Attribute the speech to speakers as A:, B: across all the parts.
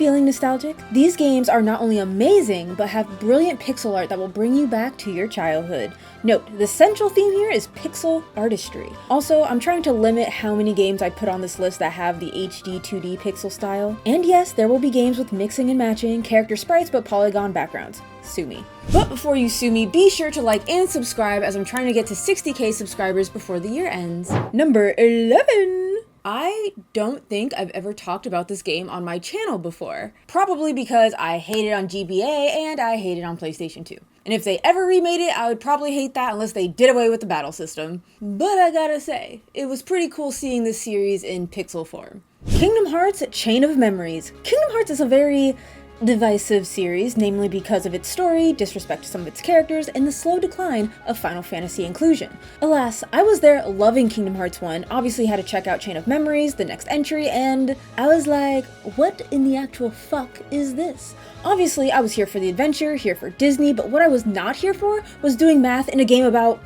A: Feeling nostalgic? These games are not only amazing, but have brilliant pixel art that will bring you back to your childhood. Note, the central theme here is pixel artistry. Also, I'm trying to limit how many games I put on this list that have the HD 2D pixel style. And yes, there will be games with mixing and matching, character sprites, but polygon backgrounds. Sue me. But before you sue me, be sure to like and subscribe as I'm trying to get to 60k subscribers before the year ends. Number 11! I don't think I've ever talked about this game on my channel before. Probably because I hate it on GBA and I hate it on PlayStation 2. And if they ever remade it, I would probably hate that unless they did away with the battle system. But I gotta say, it was pretty cool seeing this series in pixel form. Kingdom Hearts Chain of Memories. Kingdom Hearts is a very divisive series, namely because of its story, disrespect to some of its characters, and the slow decline of Final Fantasy inclusion. Alas, I was there loving Kingdom Hearts 1, obviously had to check out Chain of Memories, the next entry, and I was like, what in the actual fuck is this? Obviously, I was here for the adventure, here for Disney, but what I was not here for was doing math in a game about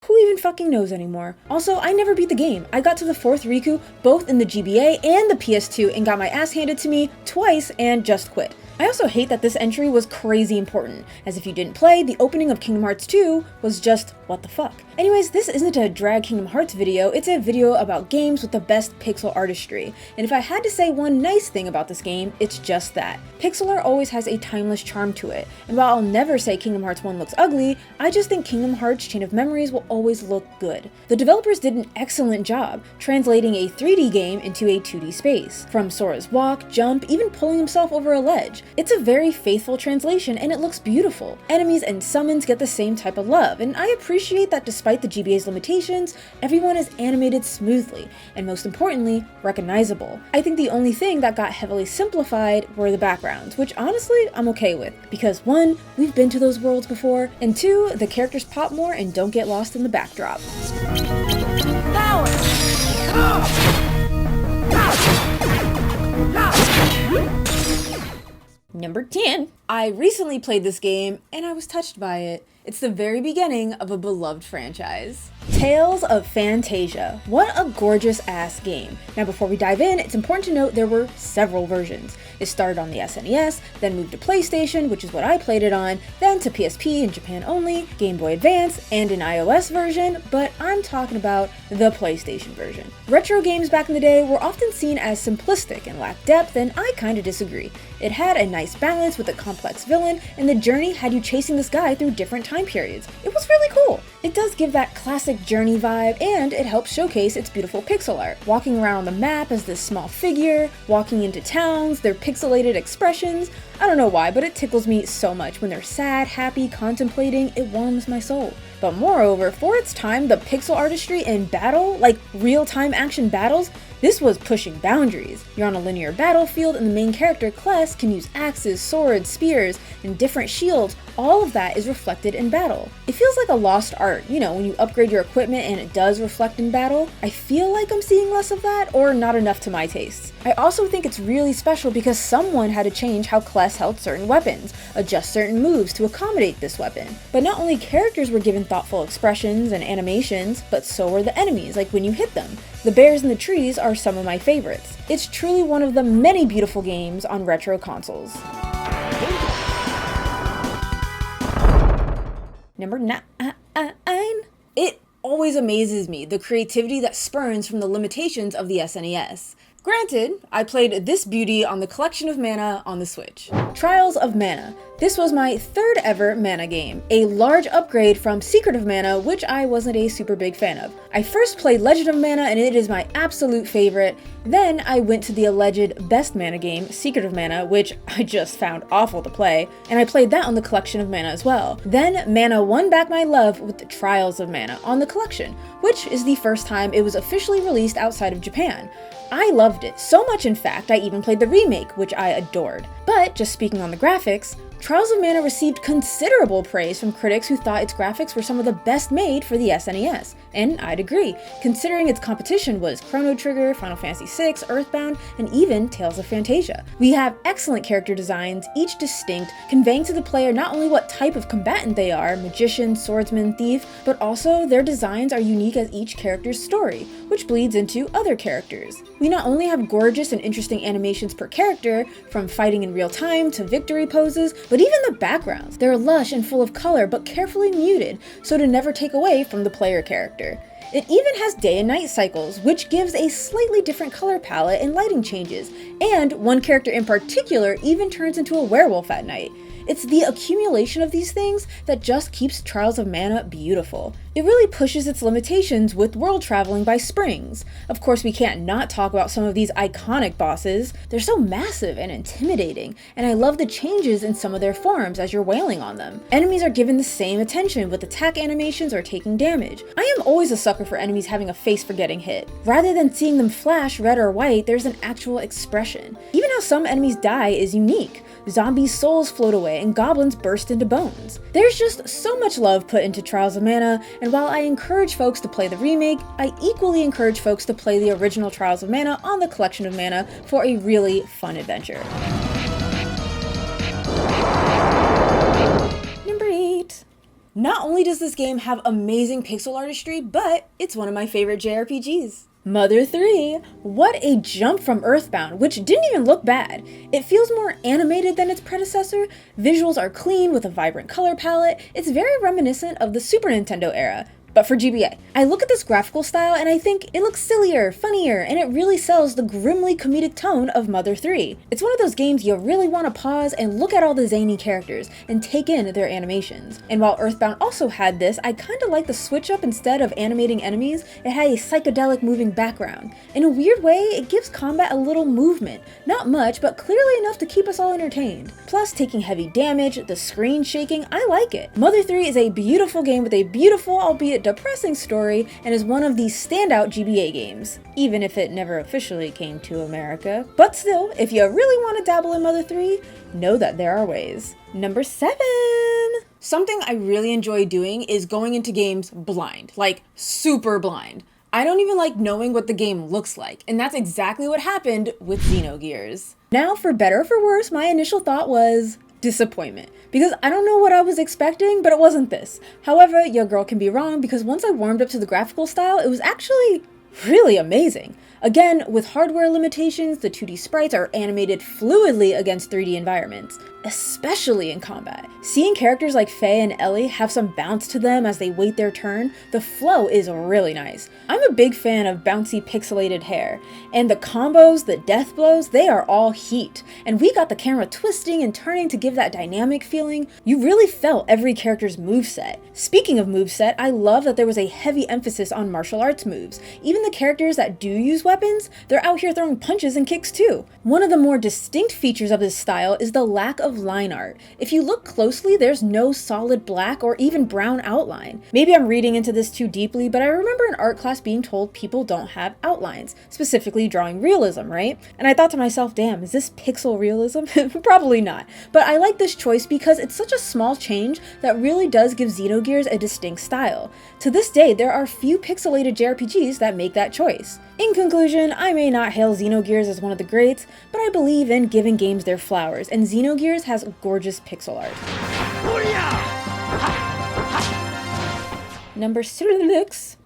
A: who even fucking knows anymore? Also, I never beat the game. I got to the 4th Riku, both in the GBA and the PS2, and got my ass handed to me twice and just quit. I also hate that this entry was crazy important, as if you didn't play, the opening of Kingdom Hearts 2 was just what the fuck. Anyways, this isn't a drag Kingdom Hearts video, it's a video about games with the best pixel artistry, and if I had to say one nice thing about this game, it's just that. Pixel art always has a timeless charm to it, and while I'll never say Kingdom Hearts 1 looks ugly, I just think Kingdom Hearts Chain of Memories will always look good. The developers did an excellent job translating a 3D game into a 2D space, from Sora's walk, jump, even pulling himself over a ledge. It's a very faithful translation and it looks beautiful. Enemies and summons get the same type of love, and I appreciate that despite the GBA's limitations, everyone is animated smoothly, and most importantly, recognizable. I think the only thing that got heavily simplified were the backgrounds, which honestly, I'm okay with, because 1, we've been to those worlds before, and 2, the characters pop more and don't get lost in the backdrop.
B: Power!
A: Number 10. I recently played this game and I was touched by it. It's the very beginning of a beloved franchise. Tales of Phantasia. What a gorgeous ass game. Now before we dive in, it's important to note there were several versions. It started on the SNES, then moved to PlayStation, which is what I played it on, then to PSP in Japan only, Game Boy Advance, and an iOS version, but I'm talking about the PlayStation version. Retro games back in the day were often seen as simplistic and lacked depth, and I kinda disagree. It had a nice balance with a complex villain, and the journey had you chasing this guy through different time periods. It was really cool. It does give that classic Journey vibe, and it helps showcase its beautiful pixel art. Walking around on the map as this small figure, walking into towns, their pixelated expressions. I don't know why, but it tickles me so much. When they're sad, happy, contemplating, it warms my soul. But moreover, for its time, the pixel artistry in battle, like real-time action battles, this was pushing boundaries. You're on a linear battlefield and the main character, Kless, can use axes, swords, spears, and different shields. All of that is reflected in battle. It feels like a lost art, you know, when you upgrade your equipment and it does reflect in battle. I feel like I'm seeing less of that, or not enough to my tastes. I also think it's really special because someone had to change how Kless held certain weapons, adjust certain moves to accommodate this weapon. But not only characters were given thoughtful expressions and animations, but so were the enemies, like when you hit them. The bears in the trees are some of my favorites. It's truly one of the many beautiful games on retro consoles. Number 9. It always amazes me, the creativity that spurns from the limitations of the SNES. Granted, I played this beauty on the Collection of Mana on the Switch. Trials of Mana. This was my 3rd ever Mana game, a large upgrade from Secret of Mana, which I wasn't a super big fan of. I first played Legend of Mana and it is my absolute favorite. Then I went to the alleged best Mana game, Secret of Mana, which I just found awful to play, and I played that on the Collection of Mana as well. Then Mana won back my love with the Trials of Mana on the Collection, which is the first time it was officially released outside of Japan. I loved it, so much in fact I even played the remake, which I adored. But just speaking on the graphics, Trials of Mana received considerable praise from critics who thought its graphics were some of the best made for the SNES, and I'd agree, considering its competition was Chrono Trigger, Final Fantasy VI, Earthbound, and even Tales of Phantasia. We have excellent character designs, each distinct, conveying to the player not only what type of combatant they are, magician, swordsman, thief, but also their designs are unique as each character's story, which bleeds into other characters. We not only have gorgeous and interesting animations per character, from fighting in real time to victory poses, but even the backgrounds. They're lush and full of color, but carefully muted, so to never take away from the player character. It even has day and night cycles, which gives a slightly different color palette and lighting changes, and one character in particular even turns into a werewolf at night. It's the accumulation of these things that just keeps Trials of Mana beautiful. It really pushes its limitations with world traveling by springs. Of course, we can't not talk about some of these iconic bosses. They're so massive and intimidating, and I love the changes in some of their forms as you're wailing on them. Enemies are given the same attention with attack animations or taking damage. I am always a sucker for enemies having a face for getting hit. Rather than seeing them flash red or white, there's an actual expression. Even how some enemies die is unique. Zombies' souls float away and goblins burst into bones. There's just so much love put into Trials of Mana, and while I encourage folks to play the remake, I equally encourage folks to play the original Trials of Mana on the Collection of Mana for a really fun adventure. Number 8. Not only does this game have amazing pixel artistry, but it's one of my favorite JRPGs. Mother 3! What a jump from Earthbound, which didn't even look bad. It feels more animated than its predecessor, visuals are clean with a vibrant color palette, it's very reminiscent of the Super Nintendo era, but for GBA. I look at this graphical style and I think it looks sillier, funnier, and it really sells the grimly comedic tone of Mother 3. It's one of those games you really want to pause and look at all the zany characters and take in their animations. And while Earthbound also had this, I kinda like the switch up. Instead of animating enemies, it had a psychedelic moving background. In a weird way, it gives combat a little movement. Not much, but clearly enough to keep us all entertained. Plus, taking heavy damage, the screen shaking, I like it. Mother 3 is a beautiful game with a beautiful, albeit depressing story, and is one of the standout GBA games, even if it never officially came to America. But still, if you really want to dabble in Mother 3, know that there are ways. Number 7! Something I really enjoy doing is going into games blind, like super blind. I don't even like knowing what the game looks like, and that's exactly what happened with Xenogears. Now, for better or for worse, my initial thought was disappointment, because I don't know what I was expecting, but it wasn't this. However, your girl can be wrong, because once I warmed up to the graphical style, it was actually really amazing. Again, with hardware limitations, the 2D sprites are animated fluidly against 3D environments, especially in combat. Seeing characters like Faye and Ellie have some bounce to them as they wait their turn, the flow is really nice. I'm a big fan of bouncy pixelated hair, and the combos, the death blows, they are all heat. And we got the camera twisting and turning to give that dynamic feeling. You really felt every character's moveset. Speaking of moveset, I love that there was a heavy emphasis on martial arts moves. Even the characters that do use weapons, they're out here throwing punches and kicks too. One of the more distinct features of this style is the lack of line art. If you look closely, there's no solid black or even brown outline. Maybe I'm reading into this too deeply, but I remember in art class being told people don't have outlines, specifically drawing realism, right? And I thought to myself, damn, is this pixel realism? Probably not. But I like this choice because it's such a small change that really does give Xenogears a distinct style. To this day, there are few pixelated JRPGs that make that choice. In conclusion, I may not hail Xenogears as one of the greats, but I believe in giving games their flowers, and Xenogears has gorgeous pixel art. Number 6.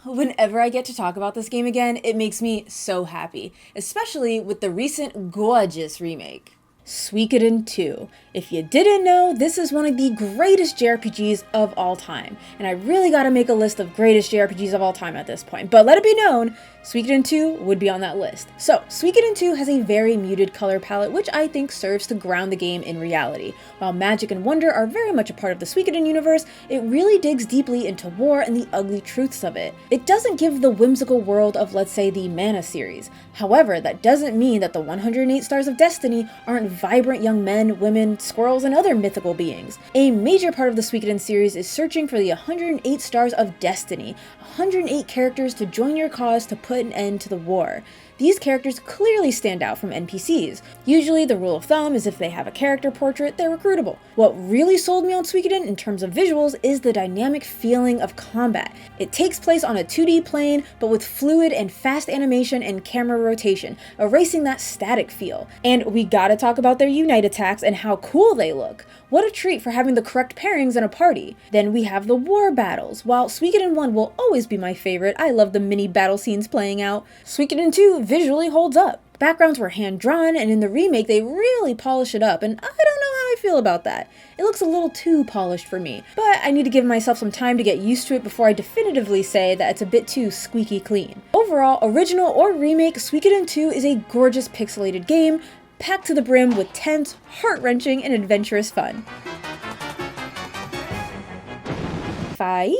A: Whenever I get to talk about this game again, it makes me so happy, especially with the recent gorgeous remake. Suikoden 2. If you didn't know, this is one of the greatest JRPGs of all time, and I really gotta make a list of greatest JRPGs of all time at this point, but let it be known, Suikoden 2 would be on that list. So, Suikoden 2 has a very muted color palette, which I think serves to ground the game in reality. While magic and wonder are very much a part of the Suikoden universe, it really digs deeply into war and the ugly truths of it. It doesn't give the whimsical world of, let's say, the Mana series. However, that doesn't mean that the 108 Stars of Destiny aren't vibrant young men, women, squirrels, and other mythical beings. A major part of the Suikoden series is searching for the 108 Stars of Destiny, 108 characters to join your cause to put an end to the war. these characters clearly stand out from NPCs. Usually the rule of thumb is if they have a character portrait, they're recruitable. What really sold me on Suikoden in terms of visuals is the dynamic feeling of combat. It takes place on a 2D plane, but with fluid and fast animation and camera rotation, erasing that static feel. And we gotta talk about their unite attacks and how cool they look. What a treat for having the correct pairings in a party. Then we have the war battles. While Suikoden 1 will always be my favorite, I love the mini battle scenes playing out. Suikoden 2 visually holds up. Backgrounds were hand-drawn, and in the remake they really polish it up, and I don't know how I feel about that. It looks a little too polished for me, but I need to give myself some time to get used to it before I definitively say that it's a bit too squeaky clean. Overall, original or remake, Suikoden 2 is a gorgeous pixelated game, packed to the brim with tense, heart-wrenching, and adventurous fun. 5.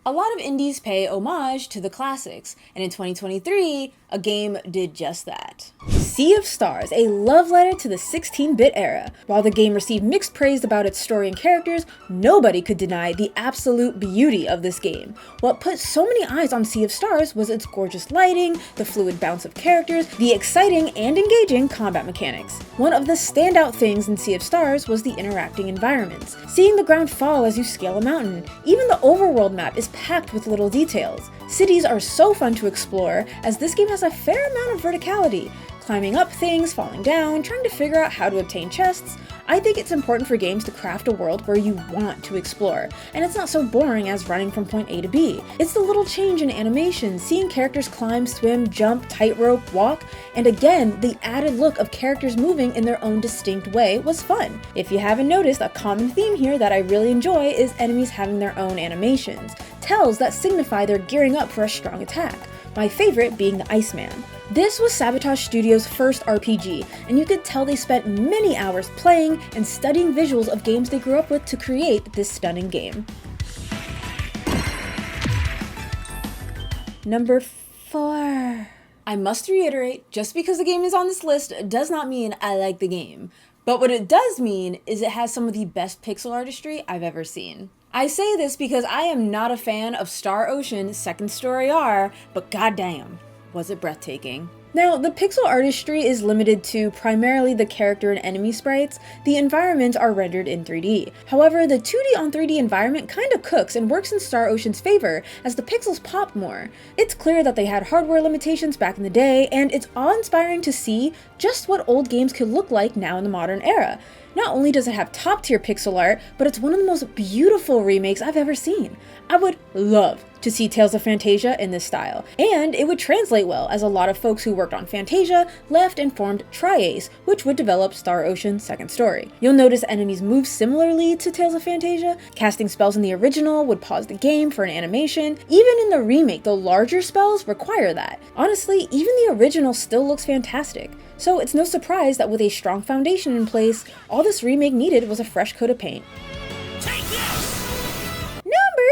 A: A lot of indies pay homage to the classics, and in 2023, a game did just that. Sea of Stars, a love letter to the 16-bit era. While the game received mixed praise about its story and characters, nobody could deny the absolute beauty of this game. What put so many eyes on Sea of Stars was its gorgeous lighting, the fluid bounce of characters, the exciting and engaging combat mechanics. One of the standout things in Sea of Stars was the interacting environments. Seeing the ground fall as you scale a mountain. Even the overworld map is packed with little details. Cities are so fun to explore, as this game has a fair amount of verticality. Climbing up things, falling down, trying to figure out how to obtain chests. I think it's important for games to craft a world where you want to explore, and it's not so boring as running from point A to B. It's the little change in animation, seeing characters climb, swim, jump, tightrope, walk, and again, the added look of characters moving in their own distinct way was fun. If you haven't noticed, a common theme here that I really enjoy is enemies having their own animations, tells that signify they're gearing up for a strong attack. My favorite being the Iceman. This was Sabotage Studios' first RPG, and you could tell they spent many hours playing and studying visuals of games they grew up with to create this stunning game. Number 4. I must reiterate, just because the game is on this list does not mean I like the game. But what it does mean is it has some of the best pixel artistry I've ever seen. I say this because I am not a fan of Star Ocean Second Story R, but goddamn, was it breathtaking. Now, the pixel artistry is limited to primarily the character and enemy sprites. The environments are rendered in 3D. However, the 2D on 3D environment kinda cooks and works in Star Ocean's favor as the pixels pop more. It's clear that they had hardware limitations back in the day, and it's awe-inspiring to see just what old games could look like now in the modern era. Not only does it have top-tier pixel art, but it's one of the most beautiful remakes I've ever seen. I would love to see Tales of Phantasia in this style, and it would translate well as a lot of folks who worked on Phantasia left and formed Tri-Ace, which would develop Star Ocean Second Story. You'll notice enemies move similarly to Tales of Phantasia. Casting spells in the original would pause the game for an animation. Even in the remake, the larger spells require that. Honestly, even the original still looks fantastic. So it's no surprise that with a strong foundation in place, all this remake needed was a fresh coat of paint.
B: Take this!
A: Number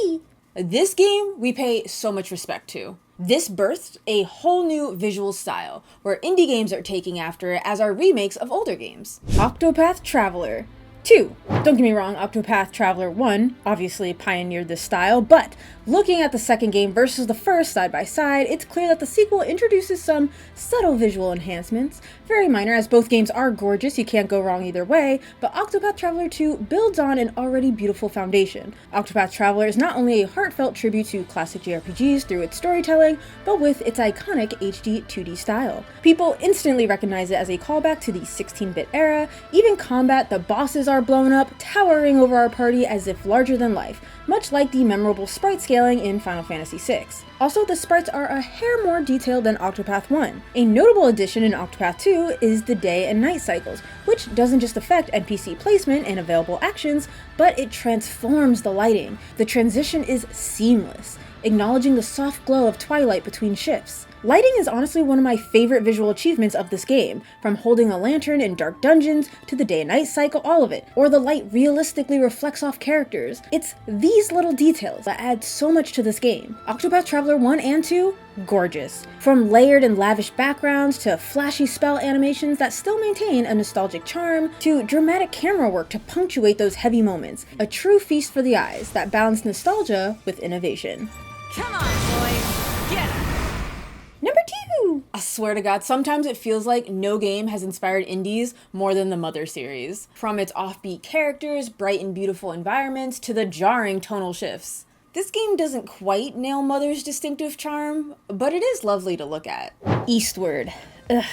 A: 3! This game we pay so much respect to. This birthed a whole new visual style, where indie games are taking after it as are remakes of older games. Octopath Traveler 2. Don't get me wrong, Octopath Traveler 1 obviously pioneered this style, but looking at the second game versus the first side by side, it's clear that the sequel introduces some subtle visual enhancements. Very minor, as both games are gorgeous, you can't go wrong either way, but Octopath Traveler 2 builds on an already beautiful foundation. Octopath Traveler is not only a heartfelt tribute to classic JRPGs through its storytelling, but with its iconic HD 2D style. People instantly recognize it as a callback to the 16-bit era. Even combat, the bosses are blown up, towering over our party as if larger than life, much like the memorable sprite scaling in Final Fantasy VI. Also, the sprites are a hair more detailed than Octopath 1. A notable addition in Octopath 2 is the day and night cycles, which doesn't just affect NPC placement and available actions, but it transforms the lighting. The transition is seamless, acknowledging the soft glow of twilight between shifts. Lighting is honestly one of my favorite visual achievements of this game, from holding a lantern in dark dungeons to the day and night cycle, all of it, or the light realistically reflects off characters. It's these little details that add so much to this game. Octopath Traveler 1 and 2, gorgeous. From layered and lavish backgrounds to flashy spell animations that still maintain a nostalgic charm, to dramatic camera work to punctuate those heavy moments. A true feast for the eyes that balance nostalgia with innovation.
B: Come on, boys. Get 'em.
A: I swear to God, sometimes it feels like no game has inspired indies more than the Mother series. From its offbeat characters, bright and beautiful environments, to the jarring tonal shifts. This game doesn't quite nail Mother's distinctive charm, but it is lovely to look at. Eastward. Ugh.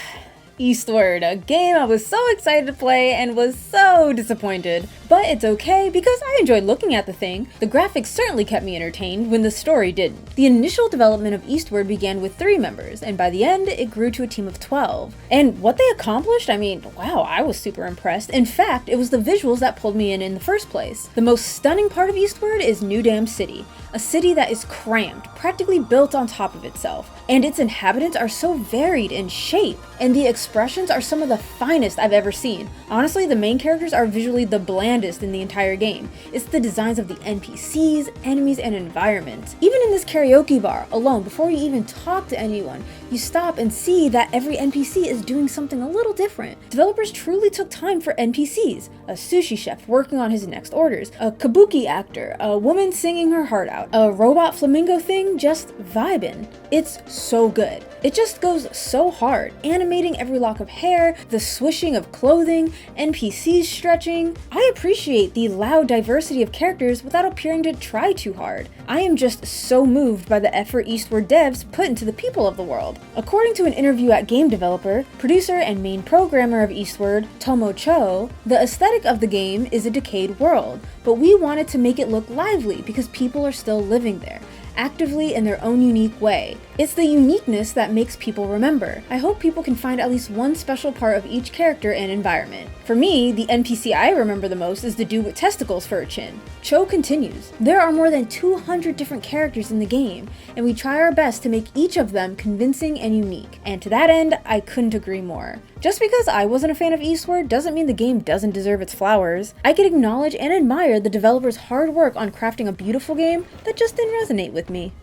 A: Eastward, a game I was so excited to play and was so disappointed. But it's okay because I enjoyed looking at the thing. The graphics certainly kept me entertained when the story didn't. The initial development of Eastward began with 3 members, and by the end it grew to a team of 12. And what they accomplished, I mean, wow, I was super impressed. In fact, it was the visuals that pulled me in the first place. The most stunning part of Eastward is New Dam City, a city that is crammed, practically built on top of itself. And its inhabitants are so varied in shape, and the expressions are some of the finest I've ever seen. Honestly, the main characters are visually the blandest in the entire game. It's the designs of the NPCs, enemies, and environments. Even in this karaoke bar alone, before you even talk to anyone, you stop and see that every NPC is doing something a little different. Developers truly took time for NPCs. A sushi chef working on his next orders, a kabuki actor, a woman singing her heart out, a robot flamingo thing just vibin'. It's so good. It just goes so hard, animating every lock of hair, the swishing of clothing, NPCs stretching. I appreciate the loud diversity of characters without appearing to try too hard. I am just so moved by the effort Eastward devs put into the people of the world. According to an interview at Game Developer, producer and main programmer of Eastward, Tomo Cho, the aesthetic of the game is a decayed world, but we wanted to make it look lively because people are still living there, actively in their own unique way. It's the uniqueness that makes people remember. I hope people can find at least one special part of each character and environment. For me, the NPC I remember the most is the dude with testicles for a chin. Cho continues, there are more than 200 different characters in the game, and we try our best to make each of them convincing and unique. And to that end, I couldn't agree more. Just because I wasn't a fan of Eastward doesn't mean the game doesn't deserve its flowers. I can acknowledge and admire the developer's hard work on crafting a beautiful game that just didn't resonate with me.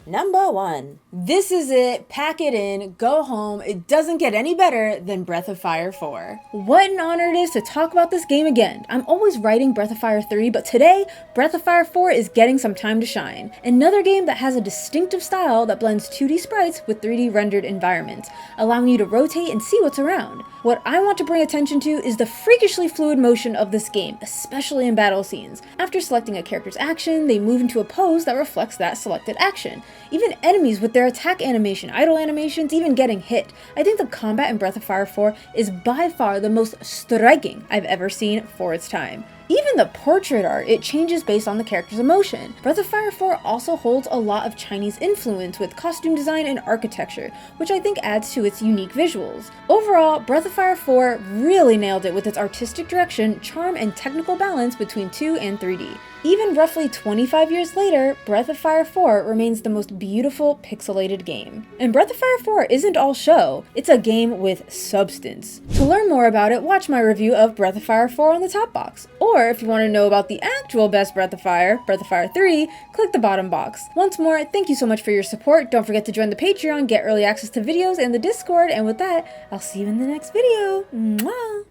A: Number 1. This is it. Pack it in. Go home. It doesn't get any better than Breath of Fire 4. What an honor it is to talk about this game again. I'm always writing Breath of Fire 3, but today, Breath of Fire 4 is getting some time to shine. Another game that has a distinctive style that blends 2D sprites with 3D rendered environments, allowing you to rotate and see what's around. What I want to bring attention to is the freakishly fluid motion of this game, especially in battle scenes. After selecting a character's action, they move into a pose that reflects that selected action. Even enemies with their attack animation, idle animations, even getting hit. I think the combat in Breath of Fire 4 is by far the most striking I've ever seen for its time. Even the portrait art, it changes based on the character's emotion. Breath of Fire 4 also holds a lot of Chinese influence with costume design and architecture, which I think adds to its unique visuals. Overall, Breath of Fire 4 really nailed it with its artistic direction, charm, and technical balance between 2 and 3D. Even roughly 25 years later, Breath of Fire 4 remains the most beautiful pixelated game. And Breath of Fire 4 isn't all show, it's a game with substance. To learn more about it, watch my review of Breath of Fire 4 on the top box. Or if you want to know about the actual best Breath of Fire 3, click the bottom box. Once more, thank you so much for your support. Don't forget to join the Patreon, get early access to videos and the Discord, and with that, I'll see you in the next video. Mwah!